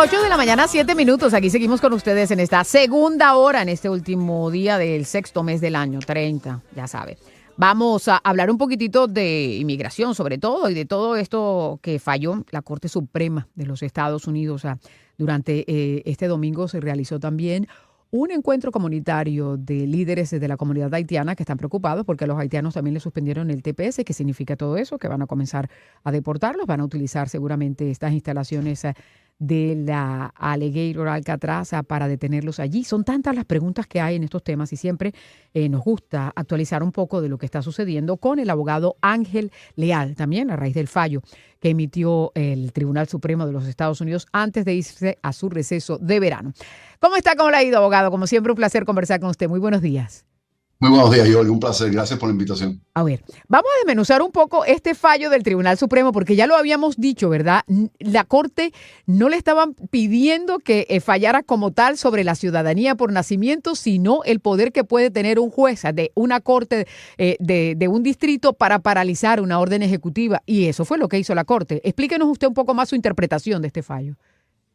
8 de la mañana, 7 minutos. Aquí seguimos con ustedes en esta segunda hora, en este último día del sexto mes del año, 30, ya sabe. Vamos a hablar un poquitito de inmigración, sobre todo, y de todo esto que falló la Corte Suprema de los Estados Unidos. Durante este domingo se realizó también un encuentro comunitario de líderes de la comunidad haitiana que están preocupados porque a los haitianos también les suspendieron el TPS. ¿Qué significa todo eso? Que van a comenzar a deportarlos, van a utilizar seguramente estas instalaciones de la Alligator Alcatraz para detenerlos allí. Son tantas las preguntas que hay en estos temas y siempre nos gusta actualizar un poco de lo que está sucediendo con el abogado Ángel Leal, también a raíz del fallo que emitió el Tribunal Supremo de los Estados Unidos antes de irse a su receso de verano. ¿Cómo está? ¿Cómo le ha ido, abogado? Como siempre, un placer conversar con usted. Muy buenos días. Muy buenos días, Yoli. Un placer. Gracias por la invitación. A ver, vamos a desmenuzar un poco este fallo del Tribunal Supremo, porque ya lo habíamos dicho, ¿verdad? La Corte no le estaban pidiendo que fallara como tal sobre la ciudadanía por nacimiento, sino el poder que puede tener un juez de una corte de un distrito para paralizar una orden ejecutiva. Y eso fue lo que hizo la Corte. Explíquenos usted un poco más su interpretación de este fallo.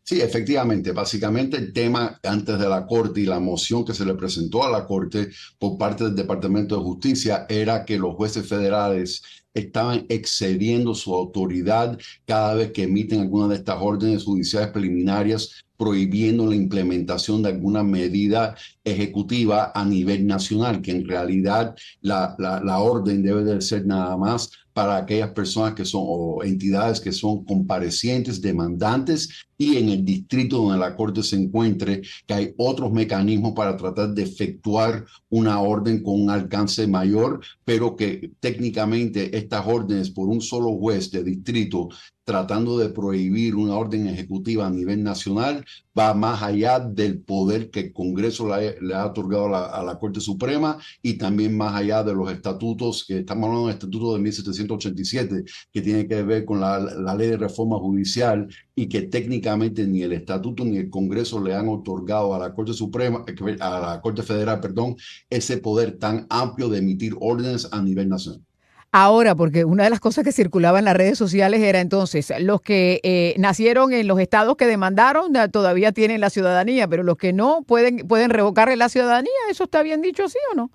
Sí, efectivamente. Básicamente el tema antes de la Corte y la moción que se le presentó a la Corte por parte del Departamento de Justicia era que los jueces federales estaban excediendo su autoridad cada vez que emiten alguna de estas órdenes judiciales preliminarias prohibiendo la implementación de alguna medida ejecutiva a nivel nacional, que en realidad la orden debe de ser nada más para aquellas personas que son o entidades que son comparecientes, demandantes, y en el distrito donde la Corte se encuentre, que hay otros mecanismos para tratar de efectuar una orden con un alcance mayor, pero que técnicamente estas órdenes por un solo juez de distrito tratando de prohibir una orden ejecutiva a nivel nacional, va más allá del poder que el Congreso le ha otorgado a la Corte Suprema y también más allá de los estatutos, que estamos hablando del estatuto de 1787, que tiene que ver con la ley de reforma judicial y que técnicamente ni el estatuto ni el Congreso le han otorgado a la Corte Suprema, a la Corte Federal, perdón, ese poder tan amplio de emitir órdenes a nivel nacional. Ahora, porque una de las cosas que circulaba en las redes sociales era entonces, los que nacieron en los estados que demandaron todavía tienen la ciudadanía, pero los que no pueden revocarle la ciudadanía. ¿Eso está bien dicho así o no?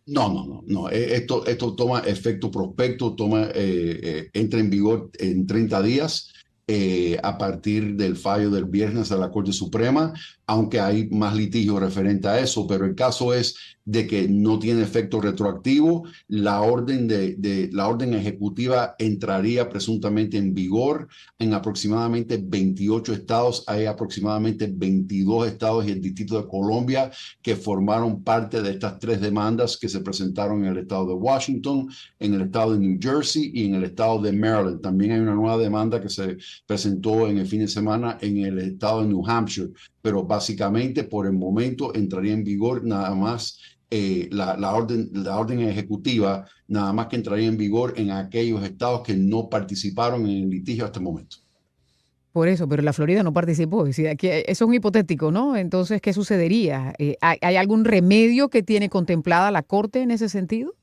No. Esto toma efecto prospecto, entra en vigor en 30 días a partir del fallo del viernes de la Corte Suprema, aunque hay más litigio referente a eso, pero el caso es de que no tiene efecto retroactivo. La orden la orden ejecutiva entraría presuntamente en vigor en aproximadamente 28 estados. Hay aproximadamente 22 estados y el Distrito de Colombia que formaron parte de estas tres demandas que se presentaron en el estado de Washington, en el estado de New Jersey y en el estado de Maryland. También hay una nueva demanda que se presentó en el fin de semana en el estado de New Hampshire, pero básicamente por el momento entraría en vigor nada más la orden ejecutiva, nada más que entraría en vigor en aquellos estados que no participaron en el litigio hasta el momento. Por eso, pero la Florida no participó. Es decir, aquí, eso es un hipotético, ¿no? Entonces, ¿qué sucedería? ¿Hay algún remedio que tiene contemplada la Corte en ese sentido?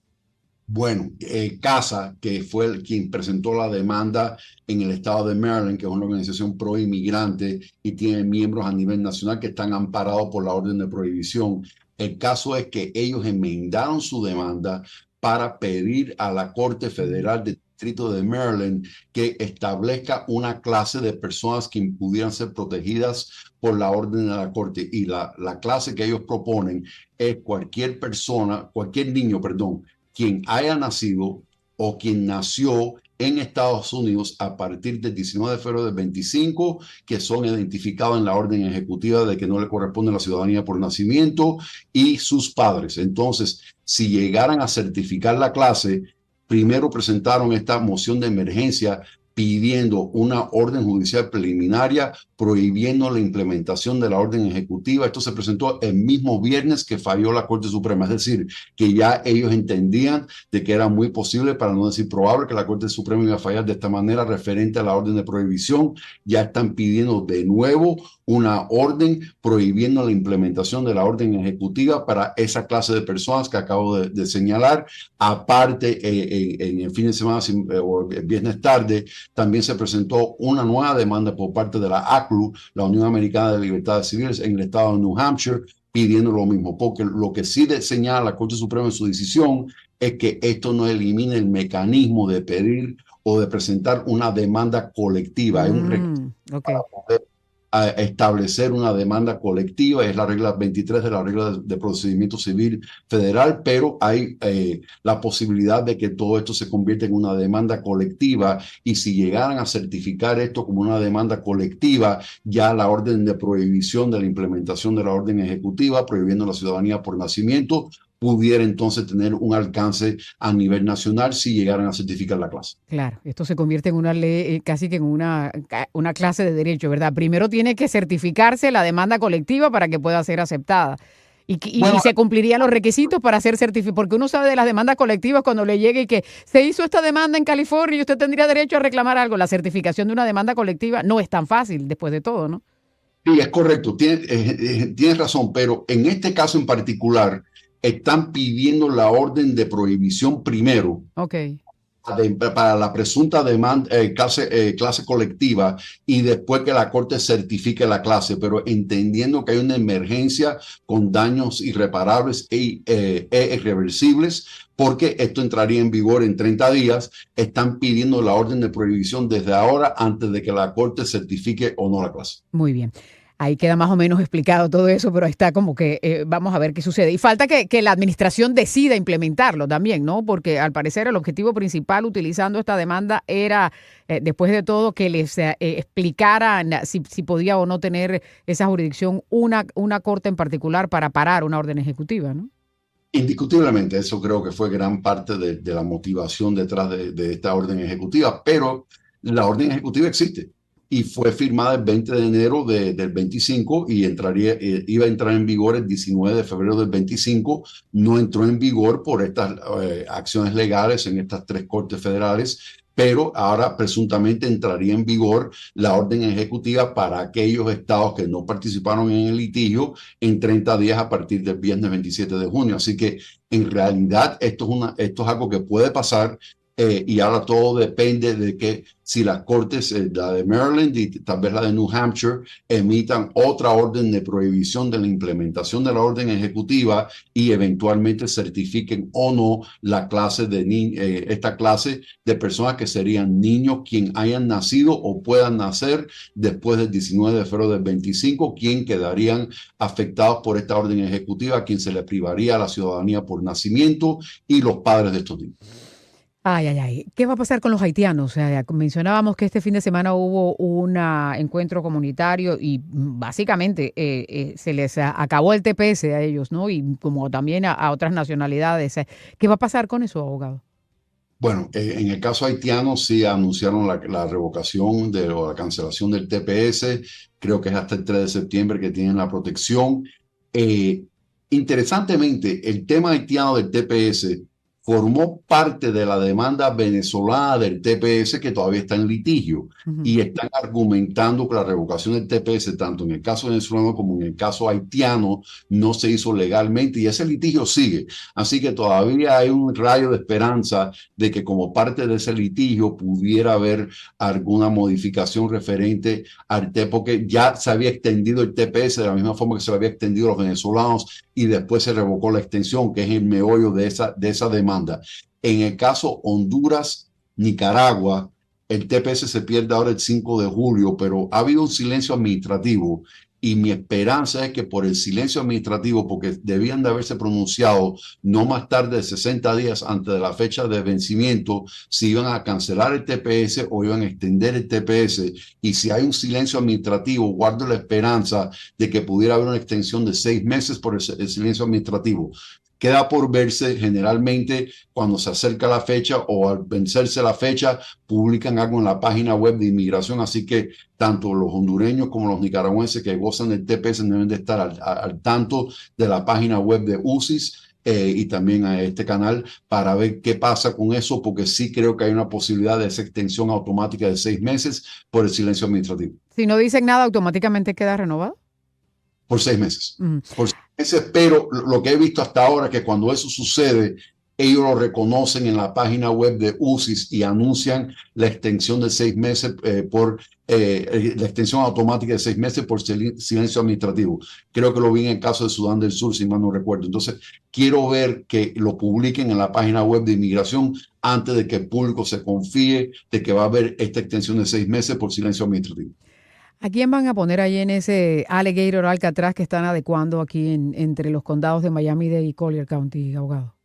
Bueno, CASA, que fue quien presentó la demanda en el estado de Maryland, que es una organización pro inmigrante y tiene miembros a nivel nacional que están amparados por la orden de prohibición. El caso es que ellos enmendaron su demanda para pedir a la Corte Federal del Distrito de Maryland que establezca una clase de personas que pudieran ser protegidas por la orden de la Corte. Y la clase que ellos proponen es cualquier niño, perdón, quien haya nacido o quien nació en Estados Unidos a partir del 19 de febrero del 25, que son identificados en la orden ejecutiva de que no le corresponde la ciudadanía por nacimiento, y sus padres. Entonces, si llegaran a certificar la clase, primero presentaron esta moción de emergencia pidiendo una orden judicial preliminaria prohibiendo la implementación de la orden ejecutiva. Esto se presentó el mismo viernes que falló la Corte Suprema, es decir, que ya ellos entendían de que era muy posible, para no decir probable, que la Corte Suprema iba a fallar de esta manera referente a la orden de prohibición. Ya están pidiendo de nuevo una orden prohibiendo la implementación de la orden ejecutiva para esa clase de personas que acabo de señalar. Aparte, en el fin de semana o el viernes tarde, también se presentó una nueva demanda por parte de la ACLU, la Unión Americana de Libertades Civiles, en el estado de New Hampshire, pidiendo lo mismo, porque lo que sí señala la Corte Suprema en su decisión es que esto no elimina el mecanismo de pedir o de presentar una demanda colectiva. Hay un requisito para Ok. poder establecer una demanda colectiva, es la regla 23 de la regla de procedimiento civil federal, pero hay la posibilidad de que todo esto se convierta en una demanda colectiva, y si llegaran a certificar esto como una demanda colectiva, ya la orden de prohibición de la implementación de la orden ejecutiva prohibiendo la ciudadanía por nacimiento pudiera entonces tener un alcance a nivel nacional si llegaran a certificar la clase. Claro, esto se convierte en una ley, casi que en una clase de derecho, ¿verdad? Primero tiene que certificarse la demanda colectiva para que pueda ser aceptada. Y Bueno, se cumplirían los requisitos para ser certificado, porque uno sabe de las demandas colectivas cuando le llegue y que se hizo esta demanda en California y usted tendría derecho a reclamar algo. La certificación de una demanda colectiva no es tan fácil después de todo, ¿no? sí, es correcto, tienes razón, pero en este caso en particular están pidiendo la orden de prohibición primero Ok. para la presunta demanda, clase colectiva, y después que la Corte certifique la clase, pero entendiendo que hay una emergencia con daños irreparables e irreversibles, porque esto entraría en vigor en 30 días, están pidiendo la orden de prohibición desde ahora antes de que la Corte certifique o no la clase. Muy bien. Ahí queda más o menos explicado todo eso, pero ahí está como que vamos a ver qué sucede. Y falta que la administración decida implementarlo también, ¿no? Porque al parecer el objetivo principal utilizando esta demanda era, después de todo, que les explicaran si podía o no tener esa jurisdicción una corte en particular para parar una orden ejecutiva, ¿no? Indiscutiblemente, eso creo que fue gran parte de la motivación detrás de esta orden ejecutiva, pero la orden ejecutiva existe y fue firmada el 20 de enero del 25 y iba a entrar en vigor el 19 de febrero del 25. No entró en vigor por estas acciones legales en estas tres cortes federales, pero ahora presuntamente entraría en vigor la orden ejecutiva para aquellos estados que no participaron en el litigio en 30 días a partir del viernes 27 de junio. Así que en realidad esto es algo que puede pasar, y ahora todo depende de que si las cortes, la de Maryland y tal vez la de New Hampshire, emitan otra orden de prohibición de la implementación de la orden ejecutiva y eventualmente certifiquen o no la clase esta clase de personas que serían niños quien hayan nacido o puedan nacer después del 19 de febrero del 25, quien quedarían afectados por esta orden ejecutiva, a quien se le privaría la ciudadanía por nacimiento, y los padres de estos niños. Ay, ay, ay. ¿Qué va a pasar con los haitianos? O sea, mencionábamos que este fin de semana hubo un encuentro comunitario y básicamente se les acabó el TPS a ellos, ¿no? Y como también a otras nacionalidades. ¿Qué va a pasar con eso, abogado? Bueno, en el caso haitiano sí anunciaron la revocación o la cancelación del TPS. Creo que es hasta el 3 de septiembre que tienen la protección. Eh, Interesantemente, el tema haitiano del TPS formó parte de la demanda venezolana del TPS, que todavía está en litigio, Ujú. y están argumentando que la revocación del TPS, tanto en el caso venezolano como en el caso haitiano, no se hizo legalmente, y ese litigio sigue. Así que todavía hay un rayo de esperanza de que como parte de ese litigio pudiera haber alguna modificación referente al TPS, porque ya se había extendido el TPS de la misma forma que se lo había extendido a los venezolanos, y después se revocó la extensión, que es el meollo de esa demanda. En el caso Honduras-Nicaragua, el TPS se pierde ahora el 5 de julio, pero ha habido un silencio administrativo, y mi esperanza es que por el silencio administrativo, porque debían de haberse pronunciado no más tarde de 60 días antes de la fecha de vencimiento, si iban a cancelar el TPS o iban a extender el TPS, y si hay un silencio administrativo, guardo la esperanza de que pudiera haber una extensión de 6 meses por el silencio administrativo. Queda por verse. Generalmente cuando se acerca la fecha o al vencerse la fecha, publican algo en la página web de inmigración, así que tanto los hondureños como los nicaragüenses que gozan del TPS deben de estar al tanto de la página web de UCIS, y también a este canal, para ver qué pasa con eso, porque sí creo que hay una posibilidad de esa extensión automática de 6 meses por el silencio administrativo. Si no dicen nada, automáticamente queda renovado. Por 6 meses. Mm. Por 6 meses, pero lo que he visto hasta ahora es que cuando eso sucede, ellos lo reconocen en la página web de UCIS y anuncian la extensión de 6 meses la extensión automática de 6 meses por silencio administrativo. Creo que lo vi en el caso de Sudán del Sur, si mal no recuerdo. Entonces, quiero ver que lo publiquen en la página web de inmigración antes de que el público se confíe de que va a haber esta extensión de 6 meses por silencio administrativo. ¿A quién van a poner ahí en ese Alligator Alcatraz que están adecuando aquí entre los condados de Miami-Dade y Collier County, abogado?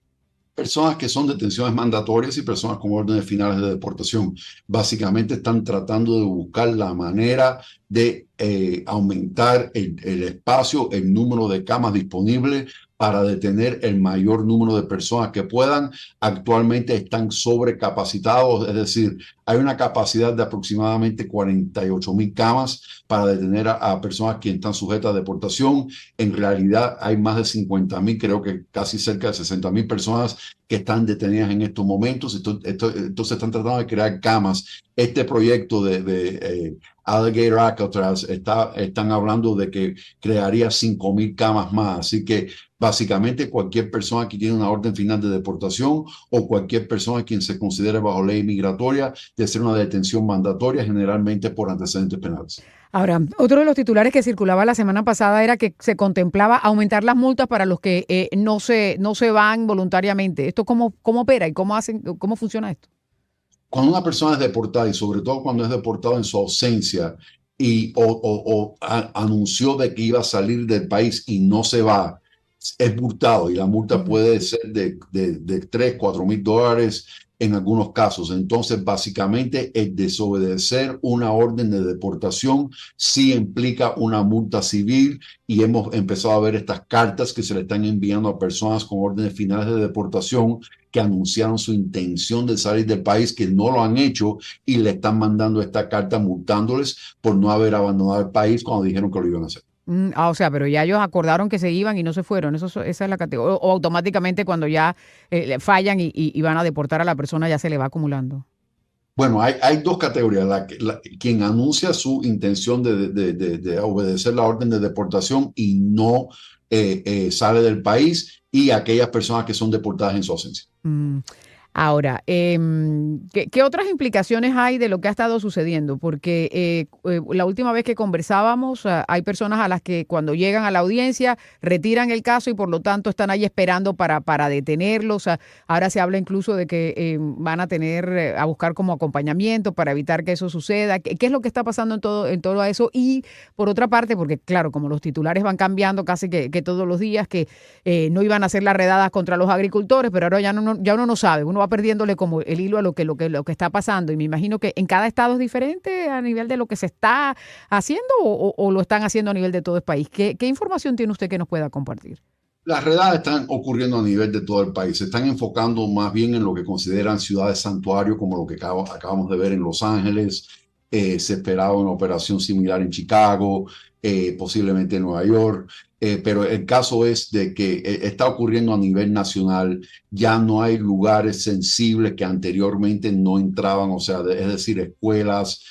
Personas que son detenciones mandatorias y personas con órdenes finales de deportación. Básicamente están tratando de buscar la manera de aumentar el espacio, el número de camas disponibles para detener el mayor número de personas que puedan. Actualmente están sobrecapacitados, es decir, hay una capacidad de aproximadamente 48,000 camas para detener a personas que están sujetas a deportación. En realidad hay más de 50,000, creo que casi cerca de 60,000 personas que están detenidas en estos momentos. Entonces están tratando de crear camas. Este proyecto de Alligator Alcatraz están hablando de que crearía 5,000 camas más. Así que básicamente cualquier persona que tiene una orden final de deportación o cualquier persona quien se considere bajo ley migratoria de hacer una detención mandatoria, generalmente por antecedentes penales. Ahora, otro de los titulares que circulaba la semana pasada era que se contemplaba aumentar las multas para los que no se van voluntariamente. ¿Esto cómo opera y cómo funciona esto? Cuando una persona es deportada y sobre todo cuando es deportada en su ausencia o anunció de que iba a salir del país y no se va, es multado y la multa Ujú. puede ser de 3, 4 mil dólares en algunos casos. Entonces, básicamente, el desobedecer una orden de deportación sí implica una multa civil y hemos empezado a ver estas cartas que se le están enviando a personas con órdenes finales de deportación que anunciaron su intención de salir del país, que no lo han hecho y le están mandando esta carta multándoles por no haber abandonado el país cuando dijeron que lo iban a hacer. O sea, pero ya ellos acordaron que se iban y no se fueron. Esa es la categoría. O automáticamente cuando ya fallan y van a deportar a la persona ya se le va acumulando. Bueno, hay dos categorías. Quien anuncia su intención de obedecer la orden de deportación y no sale del país y aquellas personas que son deportadas en su ausencia. Mm. Ahora, ¿qué otras implicaciones hay de lo que ha estado sucediendo? Porque la última vez que conversábamos, hay personas a las que cuando llegan a la audiencia retiran el caso y por lo tanto están ahí esperando para detenerlos. Ahora se habla incluso de que van a tener a buscar como acompañamiento para evitar que eso suceda. ¿Qué es lo que está pasando en todo eso? Y por otra parte, porque claro, como los titulares van cambiando casi que todos los días, que no iban a hacer las redadas contra los agricultores, pero ahora ya uno no sabe, uno va perdiéndole como el hilo a lo que está pasando. Y me imagino que en cada estado es diferente a nivel de lo que se está haciendo o lo están haciendo a nivel de todo el país. ¿Qué información tiene usted que nos pueda compartir? Las redadas están ocurriendo a nivel de todo el país. Se están enfocando más bien en lo que consideran ciudades santuario, como lo que acabamos de ver en Los Ángeles. Se esperaba una operación similar en Chicago, posiblemente en Nueva York. Pero el caso es de que está ocurriendo a nivel nacional. Ya no hay lugares sensibles que anteriormente no entraban, o sea, es decir, escuelas,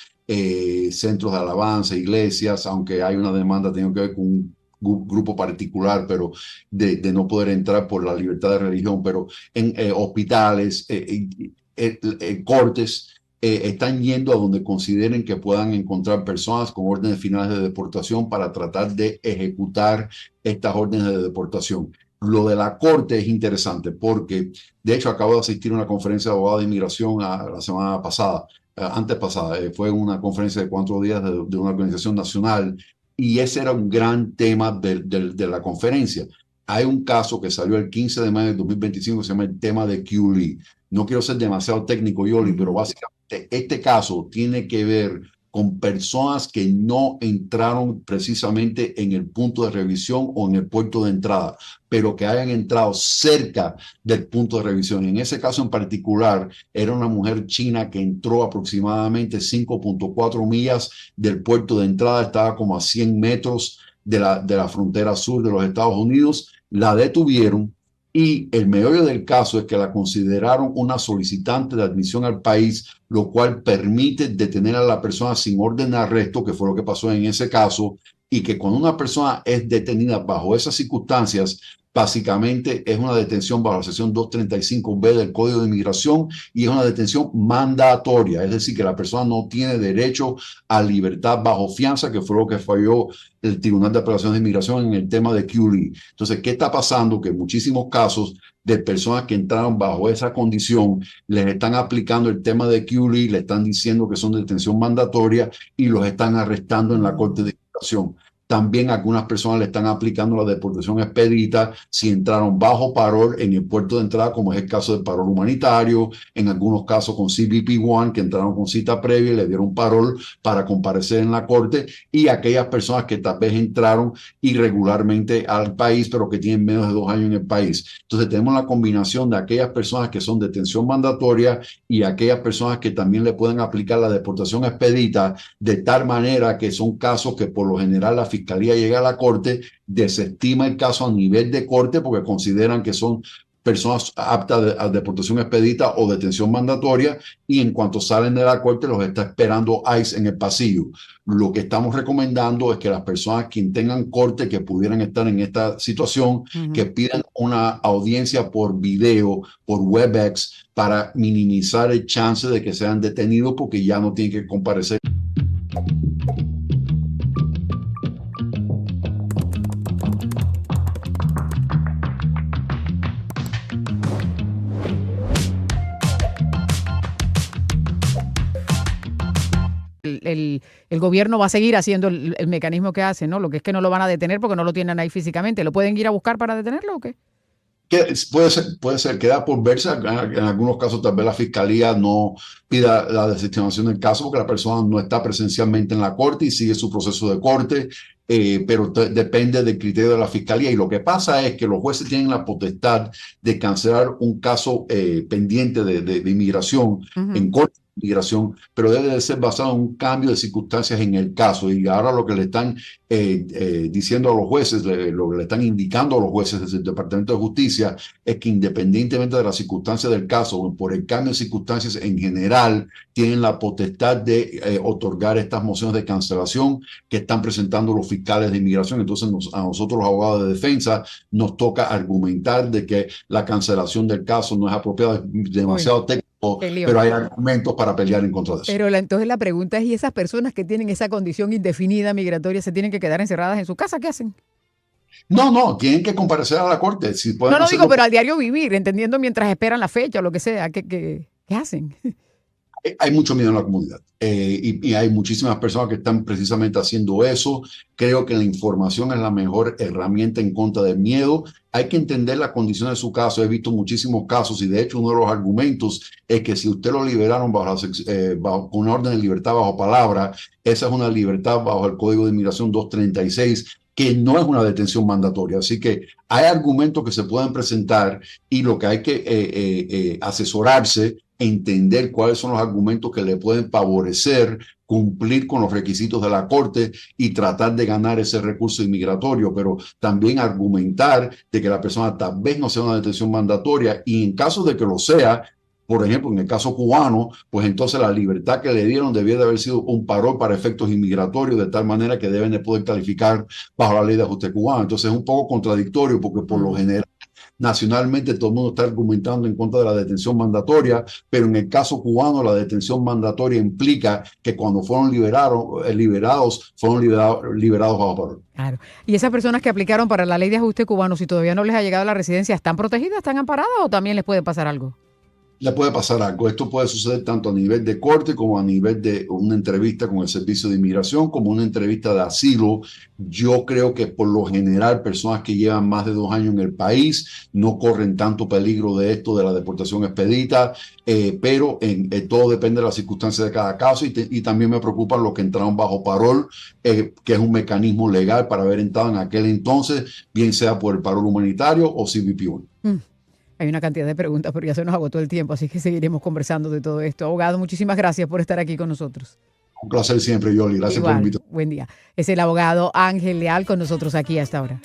centros de alabanza, iglesias, aunque hay una demanda, tiene que ver con un grupo particular, pero de no poder entrar por la libertad de religión, pero en hospitales, cortes, están yendo a donde consideren que puedan encontrar personas con órdenes finales de deportación para tratar de ejecutar estas órdenes de deportación. Lo de la corte es interesante porque, de hecho, acabo de asistir a una conferencia de abogados de inmigración la semana pasada, antes pasada, fue una conferencia de 4 días de una organización nacional y ese era un gran tema de la conferencia. Hay un caso que salió el 15 de mayo de 2025 que se llama el tema de QLE. No quiero ser demasiado técnico, Yoli, pero Ujú. básicamente este caso tiene que ver con personas que no entraron precisamente en el punto de revisión o en el puerto de entrada, pero que hayan entrado cerca del punto de revisión. En ese caso en particular, era una mujer china que entró aproximadamente 5,4 millas del puerto de entrada, estaba como a 100 metros de la frontera sur de los Estados Unidos, la detuvieron y el meollo del caso es que la consideraron una solicitante de admisión al país, lo cual permite detener a la persona sin orden de arresto, que fue lo que pasó en ese caso, y que cuando una persona es detenida bajo esas circunstancias, básicamente es una detención bajo la sección 235B del Código de Inmigración y es una detención mandatoria, es decir, que la persona no tiene derecho a libertad bajo fianza, que fue lo que falló el Tribunal de Apelaciones de Inmigración en el tema de QLE. Entonces, ¿qué está pasando? Que en muchísimos casos de personas que entraron bajo esa condición, les están aplicando el tema de QLE, le están diciendo que son de detención mandatoria y los están arrestando en la Corte de Inmigración. También algunas personas le están aplicando la deportación expedita si entraron bajo parol en el puerto de entrada, como es el caso del parol humanitario, en algunos casos con CBP-1, que entraron con cita previa y le dieron parol para comparecer en la corte, y aquellas personas que tal vez entraron irregularmente al país, pero que tienen menos de 2 años en el país. Entonces tenemos la combinación de aquellas personas que son de detención mandatoria y aquellas personas que también le pueden aplicar la deportación expedita, de tal manera que son casos que por lo general la Fiscalía llega a la Corte, desestima el caso a nivel de Corte porque consideran que son personas aptas a deportación expedita o detención mandatoria, y en cuanto salen de la Corte los está esperando ICE en el pasillo. Lo que estamos recomendando es que las personas que tengan corte, que pudieran estar en esta situación, que pidan una audiencia por video, por WebEx, para minimizar el chance de que sean detenidos porque ya no tienen que comparecer. El gobierno va a seguir haciendo el mecanismo que hace, ¿no? Lo que es que no lo van a detener porque no lo tienen ahí físicamente. ¿Lo pueden ir a buscar para detenerlo o qué? Que puede ser, queda por verse. En algunos casos tal vez la fiscalía no pida la desestimación del caso porque la persona no está presencialmente en la corte y sigue su proceso de corte, pero depende del criterio de la fiscalía. Y lo que pasa es que los jueces tienen la potestad de cancelar un caso pendiente de inmigración en corte de inmigración, pero debe de ser basado en un cambio de circunstancias en el caso. Y ahora lo que le están diciendo a los jueces, lo que le están indicando a los jueces desde el Departamento de Justicia, es que independientemente de las circunstancias del caso, por el cambio de circunstancias en general, tienen la potestad de otorgar estas mociones de cancelación que están presentando los fiscales de inmigración. Entonces a nosotros los abogados de defensa nos toca argumentar de que la cancelación del caso no es apropiada, es demasiado técnico, pero hay argumentos para pelear en contra de eso. Pero entonces la pregunta es, ¿y esas personas que tienen esa condición indefinida migratoria se tienen que quedar encerradas en su casa? ¿Qué hacen? No, tienen que comparecer a la corte. Si pueden no digo, pero al diario vivir, entendiendo mientras esperan la fecha o lo que sea, ¿qué hacen? Hay mucho miedo en la comunidad y hay muchísimas personas que están precisamente haciendo eso. Creo que la información es la mejor herramienta en contra del miedo. Hay que entender la condición de su caso. He visto muchísimos casos y de hecho uno de los argumentos es que si usted lo liberaron bajo una orden de libertad bajo palabra, esa es una libertad bajo el Código de Inmigración 236, que no es una detención mandatoria. Así que hay argumentos que se pueden presentar y lo que hay que asesorarse, entender cuáles son los argumentos que le pueden favorecer cumplir con los requisitos de la Corte y tratar de ganar ese recurso inmigratorio, pero también argumentar de que la persona tal vez no sea una detención mandatoria y en caso de que lo sea, por ejemplo, en el caso cubano, pues entonces la libertad que le dieron debía de haber sido un parol para efectos inmigratorios, de tal manera que deben de poder calificar bajo la ley de ajuste cubano. Entonces es un poco contradictorio porque por lo general nacionalmente todo el mundo está argumentando en contra de la detención mandatoria, pero en el caso cubano la detención mandatoria implica que cuando fueron liberados bajo parol. Claro. ¿Y esas personas que aplicaron para la ley de ajuste cubano, si todavía no les ha llegado a la residencia, están protegidas, están amparadas o también les puede pasar algo? Le puede pasar algo. Esto puede suceder tanto a nivel de corte como a nivel de una entrevista con el Servicio de Inmigración, como una entrevista de asilo. Yo creo que por lo general personas que llevan más de 2 años en el país no corren tanto peligro de esto, de la deportación expedita, pero todo depende de las circunstancias de cada caso y también me preocupan los que entraron bajo parol, que es un mecanismo legal para haber entrado en aquel entonces, bien sea por el parol humanitario o CBP-1. Hay una cantidad de preguntas, pero ya se nos agotó el tiempo, así que seguiremos conversando de todo esto. Abogado, muchísimas gracias por estar aquí con nosotros. Un placer siempre, Yoli. Gracias por invitarme. Buen día. Es el abogado Ángel Leal con nosotros aquí hasta ahora.